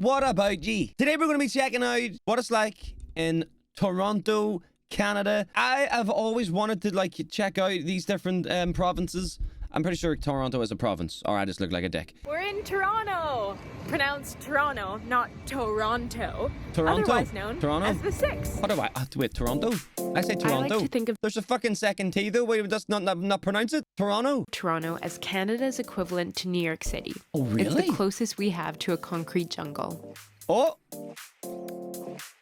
what about ye? Today we're going to be checking out what it's like in Toronto, Canada. I have always wanted to like check out these different provinces. I'm pretty sure Toronto is a province, or I just look like a dick. We're in Toronto. Pronounced Toronto, not Toronto. Toronto? Otherwise known Toronto? as the Six. What do I... wait, Toronto? I say Toronto. I like to think of There's a fucking second T though. Wait, just not pronounce it? Toronto? Toronto as Canada's equivalent to New York City. Oh, really? It's the closest we have to a concrete jungle. Oh!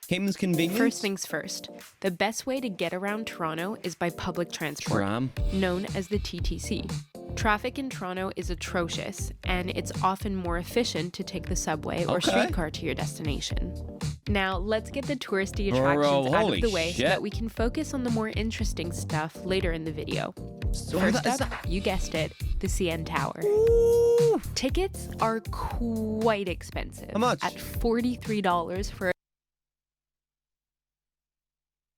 Cayman's convenience? First things first. The best way to get around Toronto is by public transport, Tram. known as the TTC. Traffic in Toronto is atrocious, and it's often more efficient to take the subway or streetcar to your destination. Now, let's get the touristy attractions out of the way so that we can focus on the more interesting stuff later in the video. First up, you guessed it, the Cien Tower. Ooh. Tickets are quite expensive. How much? At $43 for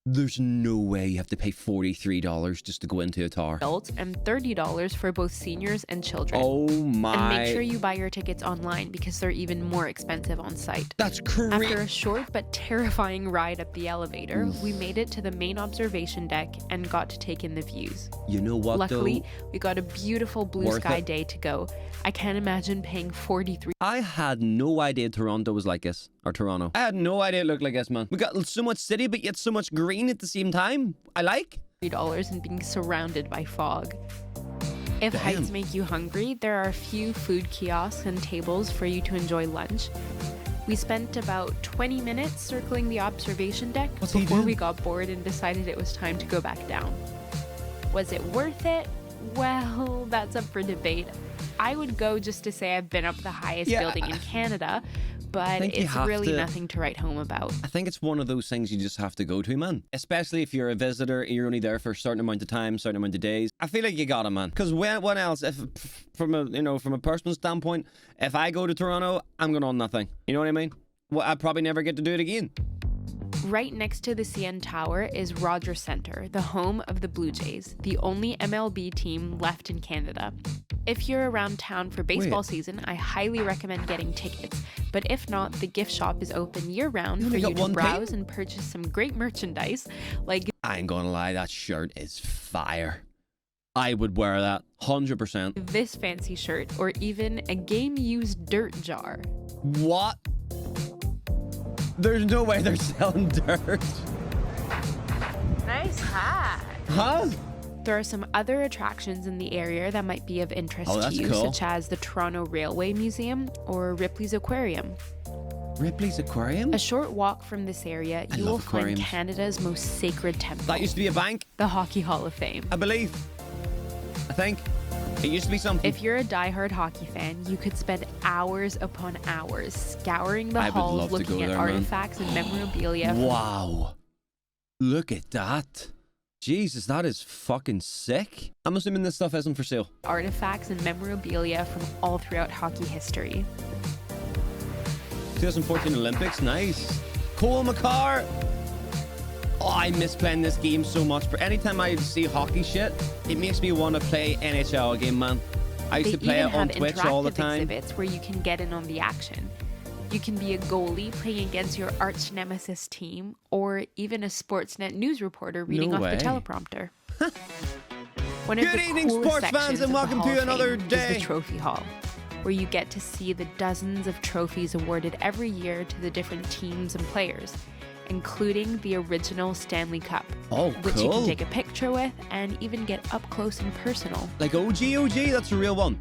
There's no way you have to pay $43 just to go into a tower. adults and $30 for both seniors and children. Oh my... And make sure you buy your tickets online because they're even more expensive on site. That's crazy. After a short but terrifying ride up the elevator, we made it to the main observation deck and got to take in the views. You know what, Luckily, though? we got a beautiful blue sky day to go. I can't imagine paying $43. I had no idea Toronto was like this. Or Toronto. I had no idea it looked like this, man. We got so much city, but yet so much green at the same time. I like. $3 and being surrounded by fog. If heights make you hungry, there are a few food kiosks and tables for you to enjoy lunch. We spent about 20 minutes circling the observation deck before we got bored and decided it was time to go back down. Was it worth it? Well, that's up for debate. I would go just to say I've been up the highest building in Canada, but it's really nothing to write home about. I think it's one of those things you just have to go to, man. Especially if you're a visitor, you're only there for a certain amount of time, certain amount of days. I feel like you gotta, man. Because when else, if from a personal standpoint, if I go to Toronto, I'm going on nothing. You know what I mean? Well, I probably never get to do it again. Right next to the Cien Tower is Rogers Centre, the home of the Blue Jays, the only MLB team left in Canada. If you're around town for baseball season, I highly recommend getting tickets. But if not, the gift shop is open year-round for you to browse and purchase some great merchandise. Like, I ain't gonna lie, that shirt is fire. I would wear that, 100%. This fancy shirt, or even a game-used dirt jar. What? There's no way they're selling dirt. Nice hat. Huh? There are some other attractions in the area that might be of interest to you, such as the Toronto Railway Museum or Ripley's Aquarium. Ripley's Aquarium? A short walk from this area, you will find Canada's most sacred temple. That used to be a bank? The Hockey Hall of Fame. I believe. I think. It used to be something. If you're a diehard hockey fan, you could spend hours upon hours scouring the halls looking at artifacts and memorabilia. Wow. Look at that. Jesus, that is fucking sick. I'm assuming this stuff isn't for sale. Artifacts and memorabilia from all throughout hockey history. 2014 Olympics, nice. Cole McCarr. Oh, I miss playing this game so much. But anytime I see hockey shit, it makes me want to play NHL again, man. I used to play it on Twitch all the time. Exhibits where you can get in on the action. You can be a goalie playing against your arch nemesis team, or even a Sportsnet news reporter reading off the teleprompter. Good evening, sports fans, and welcome to another day. Is the Trophy Hall, where you get to see the dozens of trophies awarded every year to the different teams and players, including the original Stanley Cup, which you can take a picture with and even get up close and personal. Like OG, that's a real one.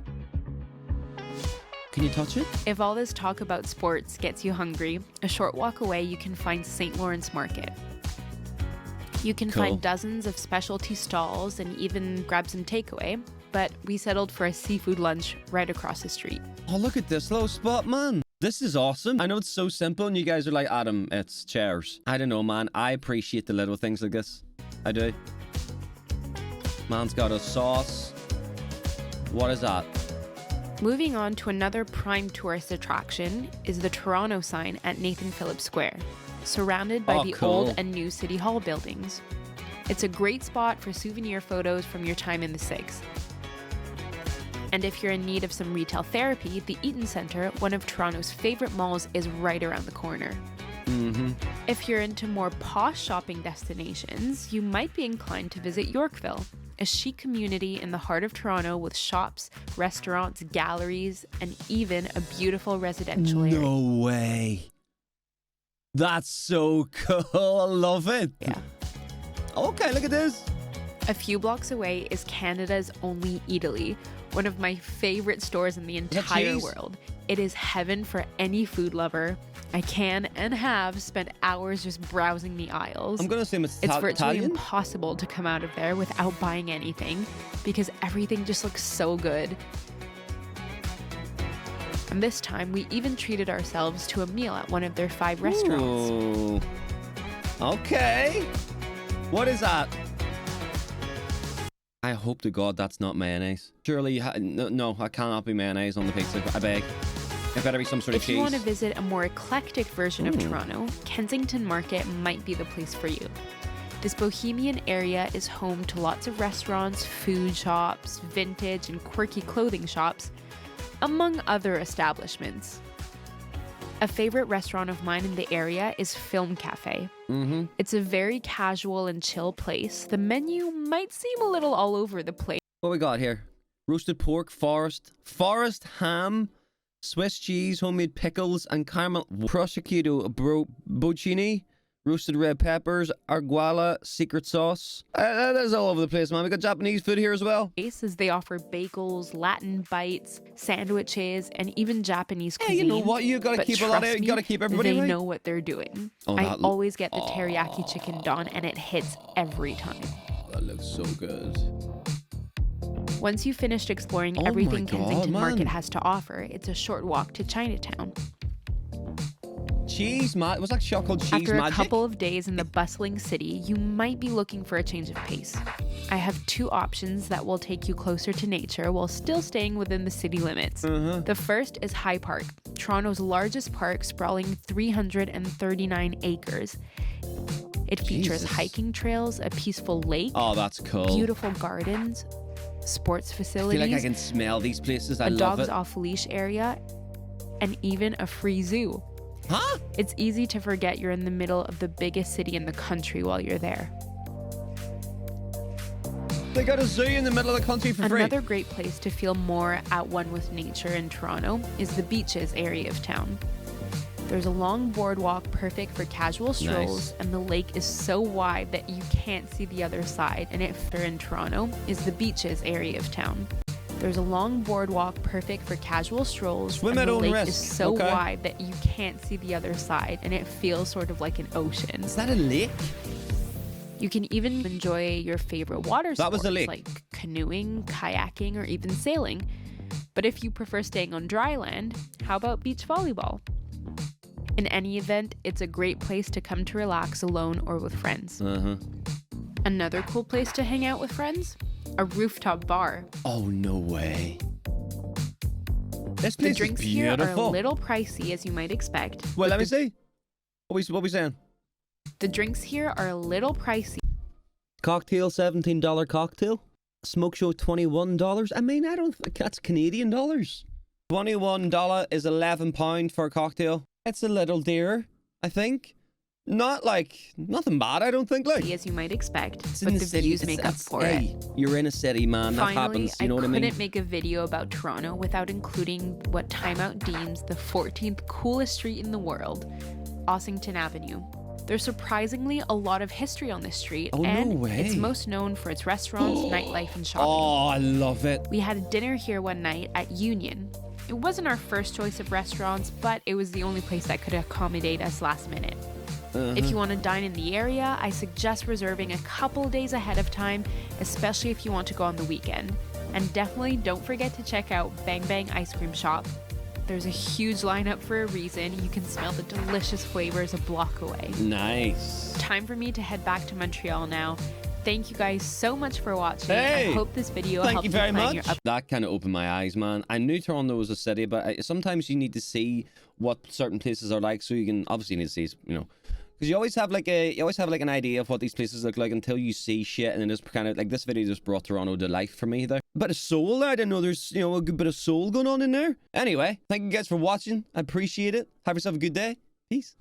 Can you touch it? If all this talk about sports gets you hungry, a short walk away you can find St. Lawrence Market. You can find dozens of specialty stalls and even grab some takeaway, but we settled for a seafood lunch right across the street. Oh, look at this little spot, man. This is awesome. I know it's so simple and you guys are like, Adam, it's chairs. I don't know, man. I appreciate the little things like this. I do. Man's got a sauce. What is that? Moving on to another prime tourist attraction is the Toronto sign at Nathan Phillips Square, surrounded by the old and new City Hall buildings. It's a great spot for souvenir photos from your time in the SIGs. And if you're in need of some retail therapy, the Eaton Centre, one of Toronto's favourite malls, is right around the corner. If you're into more posh shopping destinations, you might be inclined to visit Yorkville, a chic community in the heart of Toronto with shops, restaurants, galleries, and even a beautiful residential area. No way. That's so cool. I love it. Yeah. Okay, look at this. A few blocks away is Canada's only Eataly, one of my favorite stores in the entire world. It is heaven for any food lover. I can and have spent hours just browsing the aisles. I'm going to assume it's virtually Italian. impossible to come out of there without buying anything because everything just looks so good. And this time, we even treated ourselves to a meal at one of their 5 restaurants. Ooh. Okay. What is that? I hope to God that's not mayonnaise. Surely, no, I cannot be mayonnaise on the pizza. I beg. It better be some sort of cheese. If you want to visit a more eclectic version of Toronto, Kensington Market might be the place for you. This bohemian area is home to lots of restaurants, food shops, vintage and quirky clothing shops, among other establishments. A favorite restaurant of mine in the area is Film Cafe. It's a very casual and chill place. The menu might seem a little all over the place. What we got here? Roasted pork, forest ham, Swiss cheese, homemade pickles, and caramel prosciutto bocchini, roasted red peppers, arugula, secret sauce. That is all over the place, man. We got Japanese food here as well. As they offer bagels, Latin bites, sandwiches, and even Japanese cuisine. Hey, you know what? You gotta keep a lot of. You gotta keep everybody. They know what they're doing. I always get the teriyaki chicken don, and it hits every time. That looks so good. Once you've finished exploring everything Kensington Market has to offer, it's a short walk to Chinatown. Cheese magic? Was that shop called Cheese After Magic? a couple of days in the bustling city, you might be looking for a change of pace. I have 2 options that will take you closer to nature while still staying within the city limits. The first is High Park, Toronto's largest park, sprawling 339 acres. It features hiking trails, a peaceful lake, that's cool. beautiful gardens, sports facilities, I feel like I can smell these places. I a love dogs it. off leash area, and even a free zoo. Huh? It's easy to forget you're in the middle of the biggest city in the country while you're there. They got a zoo in the middle of the country for free. Another great place to feel more at one with nature in Toronto is the beaches area of town. There's a long boardwalk perfect for casual strolls, and the lake is so wide that you can't see the other side. And if they're in Toronto, is the beaches area of town. There's a long boardwalk perfect for casual strolls, Swim and at the own lake risk. is so wide that you can't see the other side, and it feels sort of like an ocean. Is that a lake? You can even enjoy your favorite water sports, That was a lake. like canoeing, kayaking, or even sailing. But if you prefer staying on dry land, how about beach volleyball? In any event, it's a great place to come to relax alone or with friends. Another cool place to hang out with friends? A rooftop bar. Oh, no way. This The place drinks is here beautiful. are a little pricey, as you might expect. Well, but let me see. What we saying? The drinks here are a little pricey. Cocktail, $17 cocktail. Smoke show, $21. I mean, I don't think that's Canadian dollars. $21 is £11 for a cocktail. It's a little dearer, I think. Nothing bad, I don't think. As you might expect, It's but in the city. views make up for it. You're in a city, man. That Finally, happens. You know what I mean? couldn't make a video about Toronto without including what Time Out deems the 14th coolest street in the world, Ossington Avenue. There's surprisingly a lot of history on this street, Oh, no and way. it's most known for its restaurants, nightlife, and shopping. Oh, I love it. We had dinner here one night at Union. It wasn't our first choice of restaurants, but it was the only place that could accommodate us last minute. If you want to dine in the area, I suggest reserving a couple days ahead of time, especially if you want to go on the weekend. And definitely don't forget to check out Bang Bang Ice Cream Shop. There's a huge lineup for a reason. You can smell the delicious flavors a block away. Nice. Time for me to head back to Montreal now. Thank you guys so much for watching. Hey, I hope this video Thank helped you very plan much. your That kind of opened my eyes, man. I knew Toronto was a city, but sometimes you need to see what certain places are like, so you can obviously need to see, because you always have like an idea of what these places look like until you see shit, and then it's kind of like this video just brought Toronto to life for me there. bit of soul there. I didn't know there's, you know, a good bit of soul going on in there. Anyway, thank you guys for watching. I appreciate it. Have yourself a good day. Peace.